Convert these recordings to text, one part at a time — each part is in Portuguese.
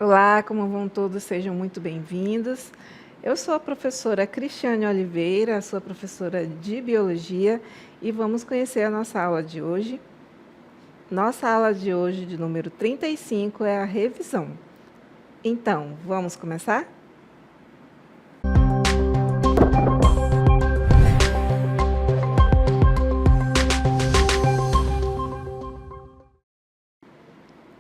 Olá, como vão todos? Sejam muito bem-vindos. Eu sou a professora Cristiane Oliveira, sou professora de Biologia e vamos conhecer a nossa aula de hoje. Nossa aula de hoje, de número 35, é a revisão. Então, vamos começar?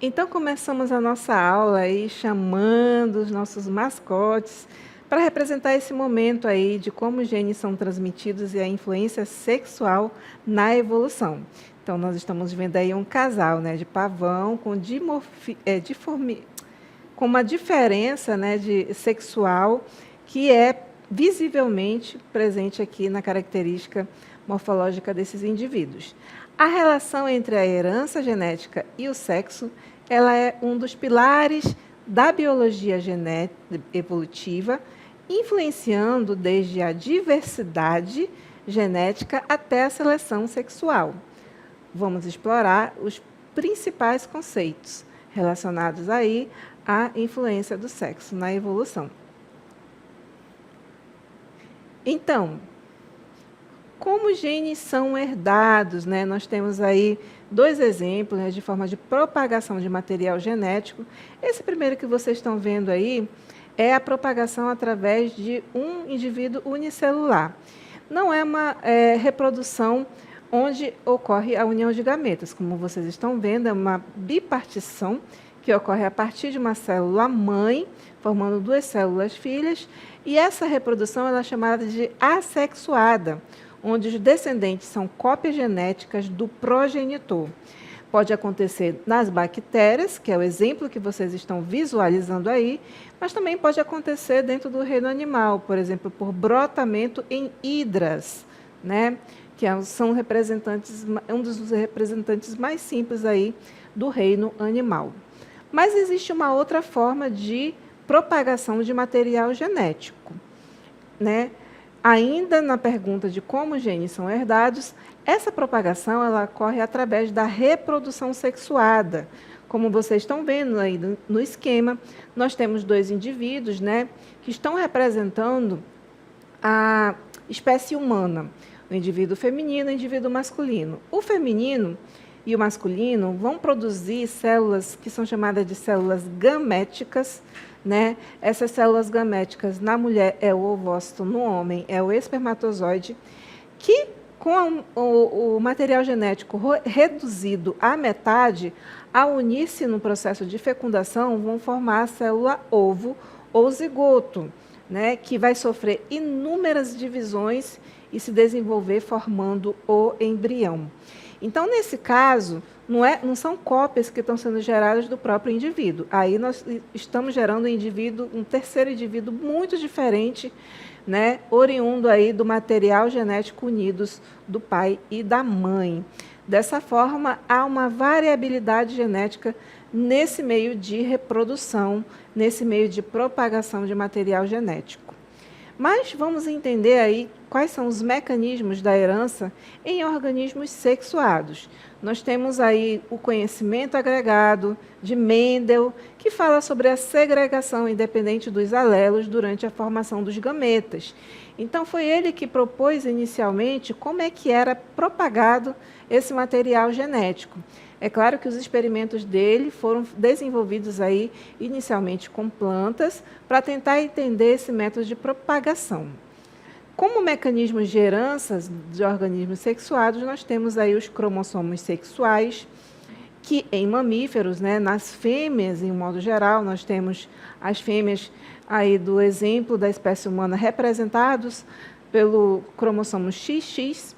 Então, começamos a nossa aula aí chamando os nossos mascotes para representar esse momento aí de como os genes são transmitidos e a influência sexual na evolução. Então, nós estamos vendo aí um casal, né, de pavão com com uma diferença, né, sexual que é visivelmente presente aqui na característica morfológica desses indivíduos. A relação entre a herança genética e o sexo, ela é um dos pilares da biologia evolutiva, influenciando desde a diversidade genética até a seleção sexual. Vamos explorar os principais conceitos relacionados aí à influência do sexo na evolução. Então, como os genes são herdados, né? Nós temos aí dois exemplos, né, de forma de propagação de material genético. Esse primeiro que vocês estão vendo aí é a propagação através de um indivíduo unicelular. Não é uma reprodução onde ocorre a união de gametas. Como vocês estão vendo, é uma bipartição que ocorre a partir de uma célula mãe, formando duas células filhas, e essa reprodução ela é chamada de assexuada, onde os descendentes são cópias genéticas do progenitor. Pode acontecer nas bactérias, que é o exemplo que vocês estão visualizando aí, mas também pode acontecer dentro do reino animal, por exemplo, por brotamento em hidras, né? Que são um dos representantes mais simples aí do reino animal. Mas existe uma outra forma de propagação de material genético, né? Ainda na pergunta de como os genes são herdados, essa propagação ela ocorre através da reprodução sexuada. Como vocês estão vendo aí no esquema, nós temos dois indivíduos, né, que estão representando a espécie humana, o indivíduo feminino e o indivíduo masculino. O feminino e o masculino vão produzir células que são chamadas de células gaméticas, né? Essas células gaméticas na mulher é o ovócito, no homem é o espermatozoide, que com o material genético reduzido à metade, ao unir-se no processo de fecundação, vão formar a célula ovo ou zigoto, né? Que vai sofrer inúmeras divisões e se desenvolver formando o embrião. Então, nesse caso, não são cópias que estão sendo geradas do próprio indivíduo. Aí nós estamos gerando um terceiro indivíduo muito diferente, né, oriundo aí do material genético unidos do pai e da mãe. Dessa forma, há uma variabilidade genética nesse meio de reprodução, nesse meio de propagação de material genético. Mas vamos entender aí quais são os mecanismos da herança em organismos sexuados. Nós temos aí o conhecimento agregado de Mendel, que fala sobre a segregação independente dos alelos durante a formação dos gametas. Então, foi ele que propôs inicialmente como é que era propagado esse material genético. É claro que os experimentos dele foram desenvolvidos aí inicialmente com plantas para tentar entender esse método de propagação. Como mecanismos de herança de organismos sexuados, nós temos aí os cromossomos sexuais, que em mamíferos, né, nas fêmeas, em um modo geral, nós temos as fêmeas aí do exemplo da espécie humana representados pelo cromossomo XX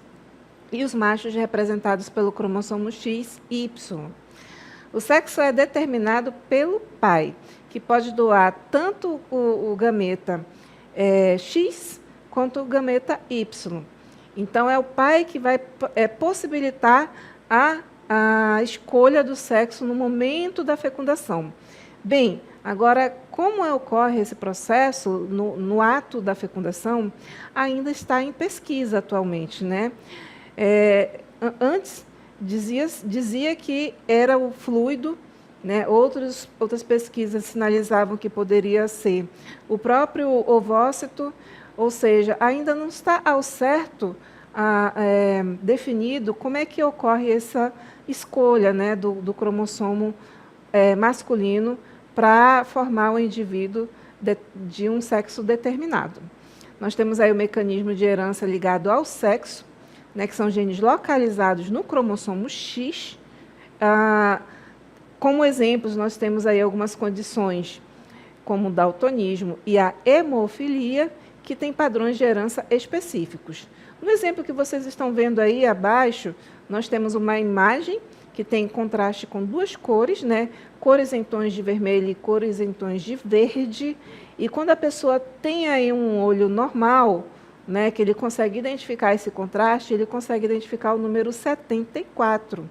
e os machos representados pelo cromossomo XY. O sexo é determinado pelo pai, que pode doar tanto o gameta X quanto o gameta Y. Então, é o pai que vai possibilitar a escolha do sexo no momento da fecundação. Bem, agora, como ocorre esse processo no ato da fecundação, ainda está em pesquisa atualmente, né? Antes dizia que era o fluido, né? Outras pesquisas sinalizavam que poderia ser o próprio ovócito, ou seja, ainda não está ao certo definido como é que ocorre essa escolha, né, do cromossomo masculino para formar um indivíduo de um sexo determinado. Nós temos aí o mecanismo de herança ligado ao sexo, né, que são genes localizados no cromossomo X. Como exemplos, nós temos aí algumas condições, como o daltonismo e a hemofilia, que têm padrões de herança específicos. No exemplo que vocês estão vendo aí abaixo, nós temos uma imagem que tem contraste com duas cores, né? Cores em tons de vermelho e cores em tons de verde. E quando a pessoa tem aí um olho normal, né, que ele consegue identificar esse contraste, ele consegue identificar o número 74.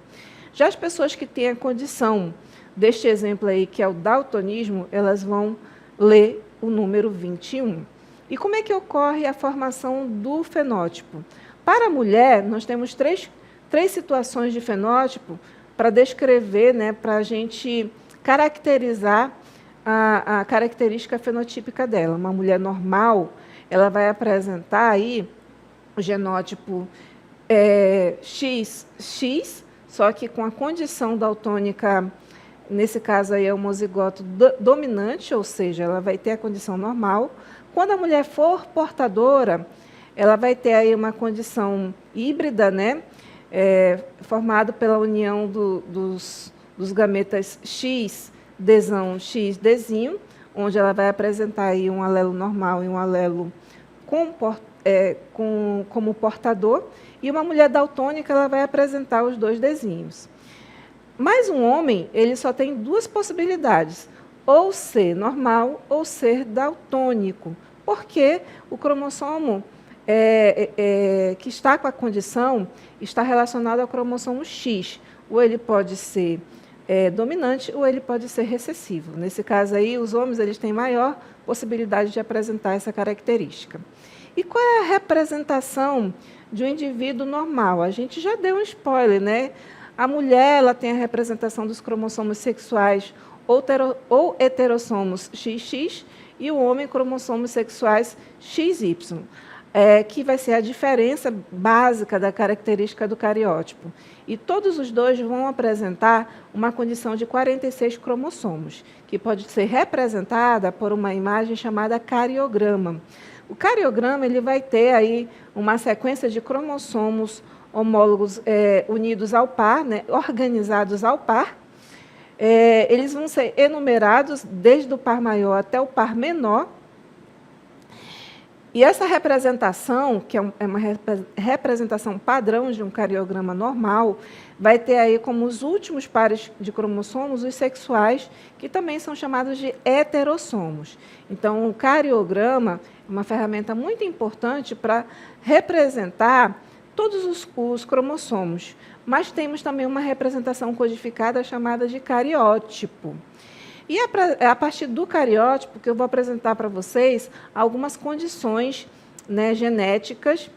Já as pessoas que têm a condição deste exemplo aí, que é o daltonismo, elas vão ler o número 21. E como é que ocorre a formação do fenótipo? Para a mulher, nós temos três situações de fenótipo para descrever, né, para a gente caracterizar a característica fenotípica dela. Uma mulher normal, ela vai apresentar aí o genótipo XX, só que com a condição daltônica, nesse caso aí é homozigoto dominante, ou seja, ela vai ter a condição normal. Quando a mulher for portadora, ela vai ter aí uma condição híbrida, né, formado pela união dos gametas X, Dzão, X, Dzinho, onde ela vai apresentar aí um alelo normal e um alelo como portador, e uma mulher daltônica ela vai apresentar os dois Dzinhos. Mas um homem, ele só tem duas possibilidades, ou ser normal ou ser daltônico, porque o cromossomo que está com a condição está relacionado ao cromossomo X. Ou ele pode ser dominante ou ele pode ser recessivo. Nesse caso aí, os homens eles têm maior possibilidade de apresentar essa característica. E qual é a representação de um indivíduo normal? A gente já deu um spoiler, né? A mulher ela tem a representação dos cromossomos sexuais ou heterossomos XX e o homem cromossomos sexuais XY, que vai ser a diferença básica da característica do cariótipo. E todos os dois vão apresentar uma condição de 46 cromossomos, que pode ser representada por uma imagem chamada cariograma. O cariograma ele vai ter aí uma sequência de cromossomos homólogos unidos ao par, né, organizados ao par. Eles vão ser enumerados desde o par maior até o par menor. E essa representação, que é uma representação padrão de um cariograma normal, vai ter aí como os últimos pares de cromossomos os sexuais, que também são chamados de heterossomos. Então, o cariograma é uma ferramenta muito importante para representar todos os cromossomos. Mas temos também uma representação codificada chamada de cariótipo. E é a partir do cariótipo que eu vou apresentar para vocês algumas condições, né, genéticas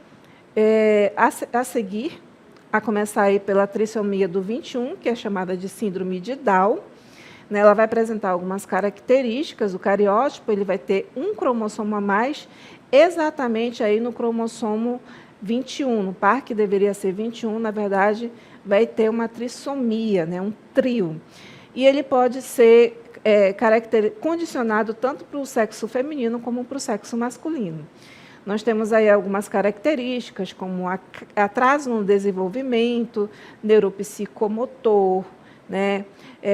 a seguir, a começar aí pela trissomia do 21, que é chamada de síndrome de Down. Né, ela vai apresentar algumas características. O cariótipo ele vai ter um cromossomo a mais, exatamente aí no cromossomo 21. No par que deveria ser 21, na verdade, vai ter uma trissomia, né, um trio. E ele pode ser condicionado tanto para o sexo feminino como para o sexo masculino. Nós temos aí algumas características, como atraso no desenvolvimento, neuropsicomotor, né,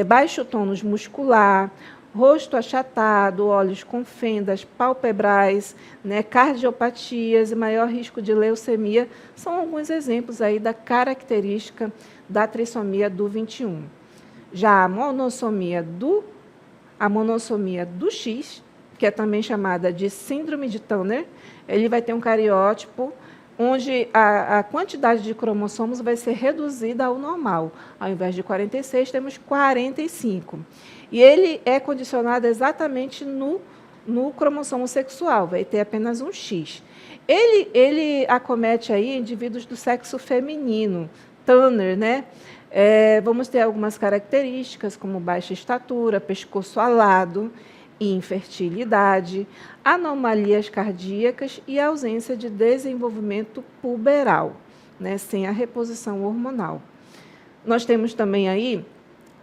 baixo tônus muscular, rosto achatado, olhos com fendas palpebrais, né, cardiopatias e maior risco de leucemia, são alguns exemplos aí da característica da trissomia do 21. Já a monossomia do X, que é também chamada de síndrome de Turner, ele vai ter um cariótipo onde a quantidade de cromossomos vai ser reduzida ao normal. Ao invés de 46, temos 45. E ele é condicionado exatamente no cromossomo sexual, vai ter apenas um X. Ele acomete aí indivíduos do sexo feminino, Turner, né? Vamos ter algumas características, como baixa estatura, pescoço alado, infertilidade, anomalias cardíacas e ausência de desenvolvimento puberal, né, sem a reposição hormonal. Nós temos também aí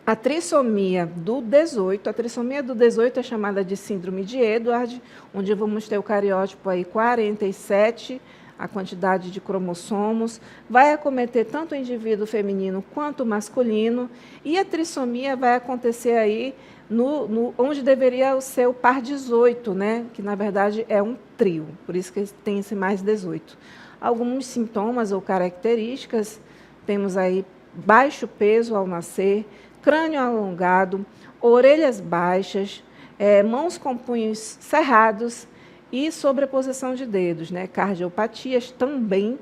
a trissomia do 18. A trissomia do 18 é chamada de síndrome de Edwards, onde vamos ter o cariótipo aí 47, a quantidade de cromossomos, vai acometer tanto o indivíduo feminino quanto o masculino, e a trissomia vai acontecer aí onde deveria ser o par 18, né? Que na verdade é um trio, por isso que tem esse mais 18. Alguns sintomas ou características, temos aí baixo peso ao nascer, crânio alongado, orelhas baixas, mãos com punhos cerrados e sobreposição de dedos, né? Cardiopatias também,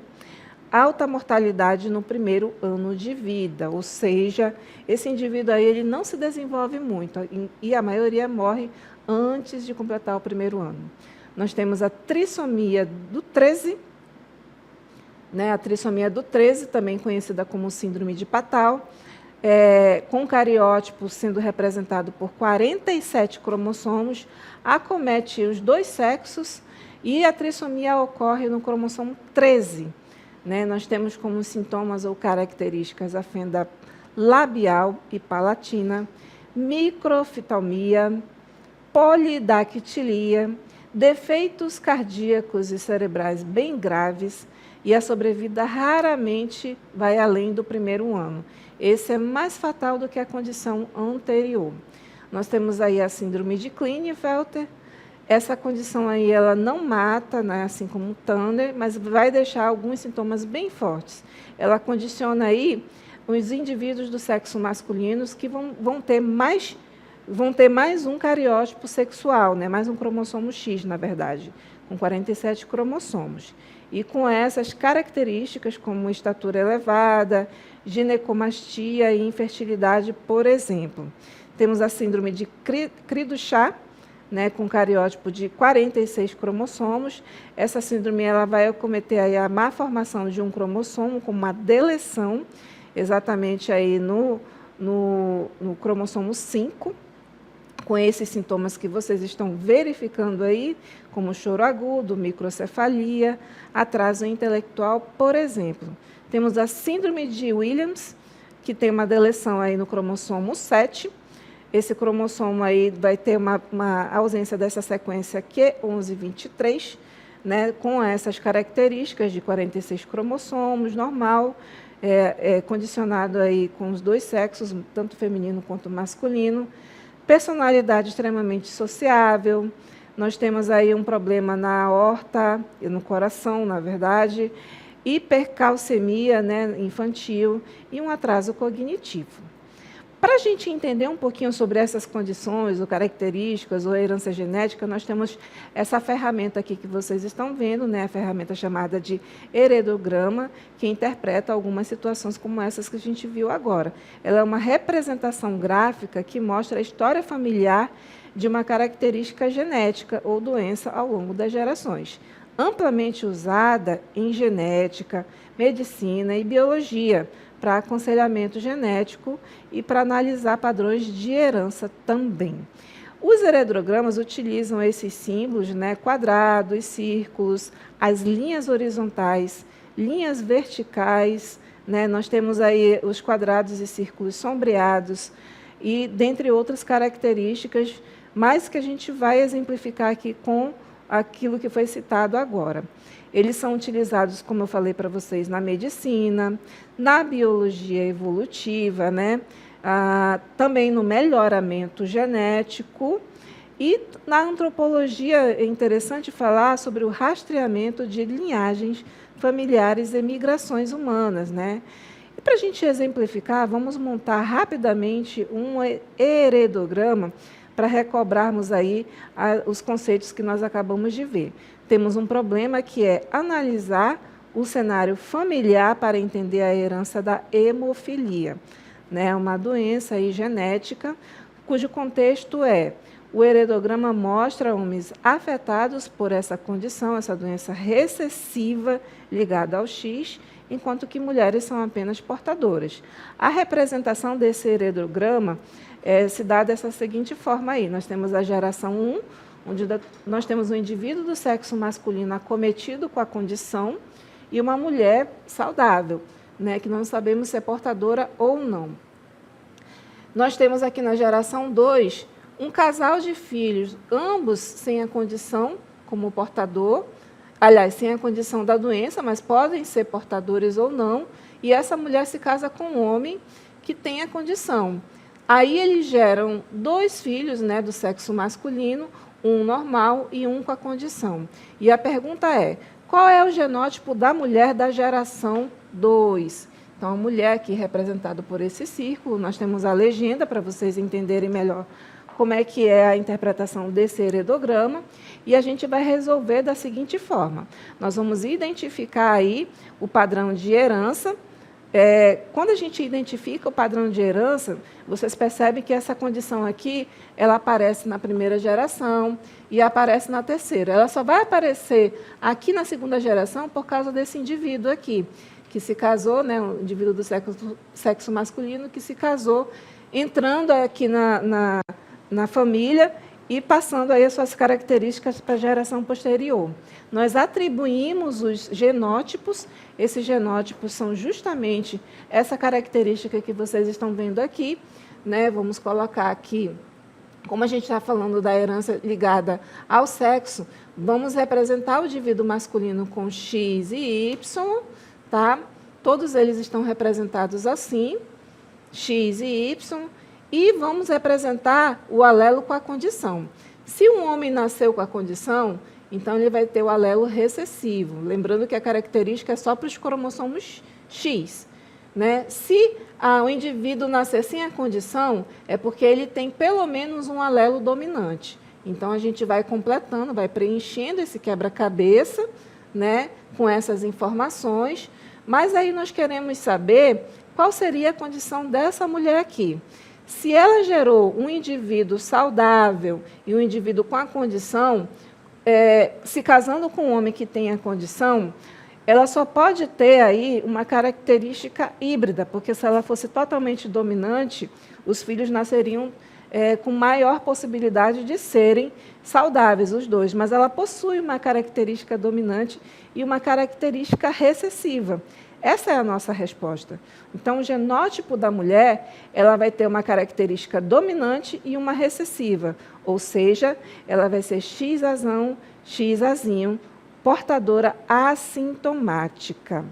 alta mortalidade no primeiro ano de vida, ou seja, esse indivíduo aí ele não se desenvolve muito e a maioria morre antes de completar o primeiro ano. Nós temos a trissomia do 13, né? A trissomia do 13, também conhecida como síndrome de Patau, com o cariótipo sendo representado por 47 cromossomos, acomete os dois sexos e a trissomia ocorre no cromossomo 13. Né? Nós temos como sintomas ou características a fenda labial e palatina, microftalmia, polidactilia, defeitos cardíacos e cerebrais bem graves, e a sobrevida raramente vai além do primeiro ano. Esse é mais fatal do que a condição anterior. Nós temos aí a síndrome de Klinefelter. Essa condição aí ela não mata, né, assim como o Turner, mas vai deixar alguns sintomas bem fortes. Ela condiciona aí os indivíduos do sexo masculino que vão ter mais um cariótipo sexual, né, mais um cromossomo X, na verdade, com 47 cromossomos. E com essas características, como estatura elevada, ginecomastia e infertilidade, por exemplo. Temos a síndrome de Cri-du-Chat, né, com cariótipo de 46 cromossomos. Essa síndrome ela vai acometer aí a má formação de um cromossomo, com uma deleção, exatamente aí no cromossomo 5, com esses sintomas que vocês estão verificando aí, como choro agudo, microcefalia, atraso intelectual, por exemplo. Temos a síndrome de Williams, que tem uma deleção aí no cromossomo 7. Esse cromossomo aí vai ter uma ausência dessa sequência Q1123, né, com essas características de 46 cromossomos, normal, condicionado aí com os dois sexos, tanto feminino quanto masculino. Personalidade extremamente sociável. Nós temos aí um problema na aorta e no coração, na verdade, hipercalcemia, né, infantil e um atraso cognitivo. Para a gente entender um pouquinho sobre essas condições, ou características, ou herança genética, nós temos essa ferramenta aqui que vocês estão vendo, né, a ferramenta chamada de heredograma, que interpreta algumas situações como essas que a gente viu agora. Ela é uma representação gráfica que mostra a história familiar de uma característica genética ou doença ao longo das gerações, amplamente usada em genética, medicina e biologia, para aconselhamento genético e para analisar padrões de herança também. Os heredogramas utilizam esses símbolos, né, quadrados, círculos, as linhas horizontais, linhas verticais, né, nós temos aí os quadrados e círculos sombreados, e dentre outras características, mas que a gente vai exemplificar aqui com aquilo que foi citado agora. Eles são utilizados, como eu falei para vocês, na medicina, na biologia evolutiva, né? Também no melhoramento genético. E na antropologia é interessante falar sobre o rastreamento de linhagens familiares e migrações humanas, né? E para a gente exemplificar, vamos montar rapidamente um heredograma para recobrarmos aí os conceitos que nós acabamos de ver. Temos um problema que é analisar o cenário familiar para entender a herança da hemofilia, né? Uma doença aí genética, cujo contexto é: o heredograma mostra homens afetados por essa condição, essa doença recessiva ligada ao X, enquanto que mulheres são apenas portadoras. A representação desse heredograma se dá dessa seguinte forma aí: nós temos a geração 1, onde nós temos um indivíduo do sexo masculino acometido com a condição e uma mulher saudável, né, que não sabemos se é portadora ou não. Nós temos aqui na geração 2 um casal de filhos, ambos sem a condição como portador, aliás, sem a condição da doença, mas podem ser portadores ou não, e essa mulher se casa com um homem que tem a condição. Aí eles geram 2 filhos, né, do sexo masculino, um normal e um com a condição. E a pergunta é: qual é o genótipo da mulher da geração 2? Então, a mulher aqui representada por esse círculo, nós temos a legenda para vocês entenderem melhor como é que é a interpretação desse heredograma, e a gente vai resolver da seguinte forma: nós vamos identificar aí o padrão de herança. Quando a gente identifica o padrão de herança, vocês percebem que essa condição aqui, ela aparece na primeira geração e aparece na terceira. Ela só vai aparecer aqui na segunda geração por causa desse indivíduo aqui, que se casou, né, um indivíduo do sexo masculino que se casou, entrando aqui na família e passando aí as suas características para a geração posterior. Nós atribuímos os genótipos. Esses genótipos são justamente essa característica que vocês estão vendo aqui, né? Vamos colocar aqui, como a gente está falando da herança ligada ao sexo, vamos representar o indivíduo masculino com X e Y, tá? Todos eles estão representados assim, X e Y, e vamos representar o alelo com a condição. Se um homem nasceu com a condição, então ele vai ter o alelo recessivo. Lembrando que a característica é só para os cromossomos X, né? Se o indivíduo nascer sem a condição, é porque ele tem pelo menos um alelo dominante. Então, a gente vai completando, vai preenchendo esse quebra-cabeça, né, com essas informações. Mas aí nós queremos saber qual seria a condição dessa mulher aqui. Se ela gerou um indivíduo saudável e um indivíduo com a condição, se casando com um homem que tem a condição, ela só pode ter aí uma característica híbrida, porque se ela fosse totalmente dominante, os filhos nasceriam com maior possibilidade de serem saudáveis, os dois. Mas ela possui uma característica dominante e uma característica recessiva. Essa é a nossa resposta. Então, o genótipo da mulher, ela vai ter uma característica dominante e uma recessiva, ou seja, ela vai ser XAzão, XAzinho, portadora assintomática.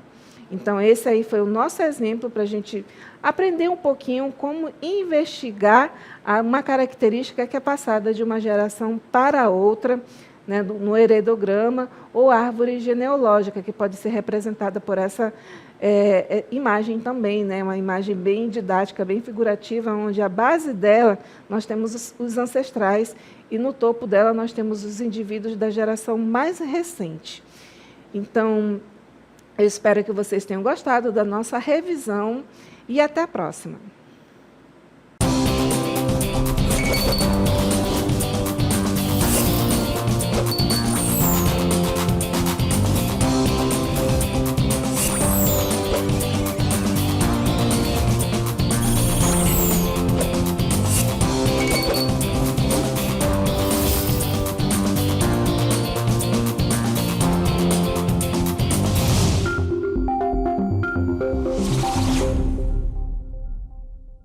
Então, esse aí foi o nosso exemplo para a gente aprender um pouquinho como investigar uma característica que é passada de uma geração para outra, né, no heredograma ou árvore genealógica, que pode ser representada por essa imagem também, né, uma imagem bem didática, bem figurativa, onde a base dela nós temos os ancestrais e no topo dela nós temos os indivíduos da geração mais recente. Então, eu espero que vocês tenham gostado da nossa revisão e até a próxima.